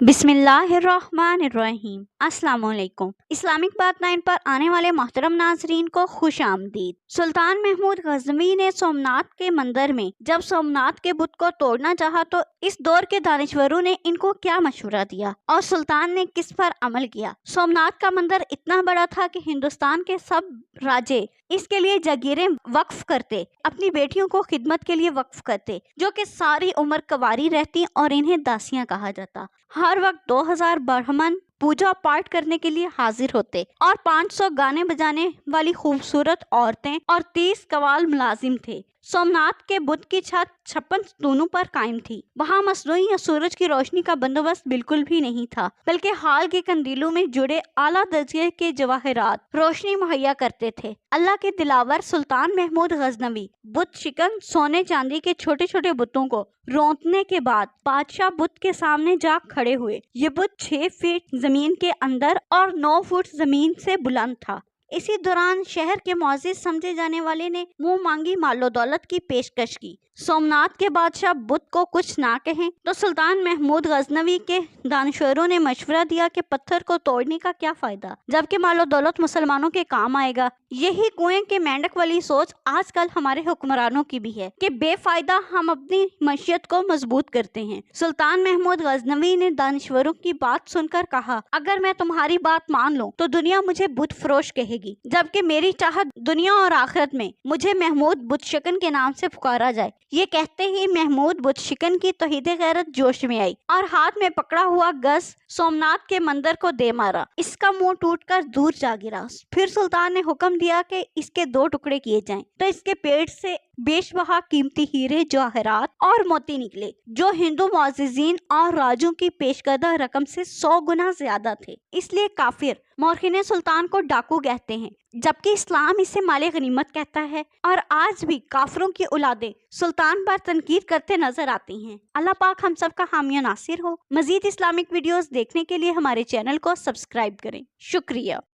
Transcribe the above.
बिस्मिल्लाहिर्रहमानिर्रहीम। अस्सलाम वालेकुम। इस्लामिक बात 9 पर आने वाले मोहतरम नाजरीन को खुश आमदीद। सुल्तान महमूद गजनवी ने सोमनाथ के मंदिर में जब सोमनाथ के बुत को तोड़ना चाहा तो इस दौर के दानिशवरों ने इनको क्या मशवरा दिया और सुल्तान ने किस पर अमल किया। सोमनाथ का मंदिर इतना बड़ा था कि हिंदुस्तान के सब राजे इसके लिए जागीरें वक्फ करते, अपनी बेटियों को खिदमत के लिए वक्फ करते, जो कि सारी उम्र कंवारी रहती और इन्हें दासियां कहा जाता। हर वक्त 2000 ब्राह्मण पूजा पाठ करने के लिए हाजिर होते और 500 गाने बजाने वाली खूबसूरत औरतें और 30 कवाल मुलाजिम थे। सोमनाथ के बुत की छत 56 स्तूनों पर कायम थी। वहाँ मसनूई या सूरज की रोशनी का बंदोबस्त बिल्कुल भी नहीं था, बल्कि हाल के कंदीलों में जुड़े आला दर्जे के जवाहरात रोशनी मुहैया करते थे। अल्लाह के दिलावर सुल्तान महमूद गजनवी बुत शिकन सोने चांदी के छोटे छोटे बुतों को रोंदने के बाद बादशाह बुत के सामने जा खड़े हुए। ये बुत 6 फीट जमीन के अंदर और 9 फुट जमीन से बुलंद था। इसी दौरान शहर के मुअज़्ज़िज़ समझे जाने वाले ने मुंह मांगी मालो दौलत की पेशकश की। सोमनाथ के बादशाह बुत को कुछ ना कहें तो सुल्तान महमूद गजनवी के दानश्वरों ने मशवरा दिया कि पत्थर को तोड़ने का क्या फायदा, जबकि मालो दौलत मुसलमानों के काम आएगा। यही कुएं के मेंढक वाली सोच आजकल हमारे हुक्मरानों की भी है कि बेफायदा हम अपनी मईशत को मजबूत करते हैं। सुल्तान महमूद गजनवी ने दानश्वरों की बात सुनकर कहा, अगर मैं तुम्हारी बात मान लूं तो दुनिया मुझे बुत फरोश कहेगी, जबकि मेरी चाहत दुनिया और आखिरत में मुझे महमूद बुत शिकन के नाम से पुकारा जाए। ये कहते ही महमूद बुत शिकन की तौहीद गैरत जोश में आई और हाथ में पकड़ा हुआ गज सोमनाथ के मंदिर को दे मारा। इसका मुंह टूटकर दूर जा गिरा। फिर सुल्तान ने हुक्म दिया कि इसके 2 टुकड़े किए जाएं, तो इसके पेट से बेशबहा कीमती हीरे, जवाहरात और मोती निकले, जो हिंदू मुअज़्ज़िज़ीन और राजों की पेशकर्दा रकम से 100 गुना ज्यादा थे। इसलिए काफिर मौरखिन सुल्तान को डाकू कहते हैं, जबकि इस्लाम इसे माले गनीमत कहता है। और आज भी काफिरों की औलादें सुल्तान पर तनकीद करते नजर आती हैं। अल्लाह पाक हम सब का हामी नासिर हो। मजीद इस्लामिक वीडियोस देखने के लिए हमारे चैनल को सब्सक्राइब करें। शुक्रिया।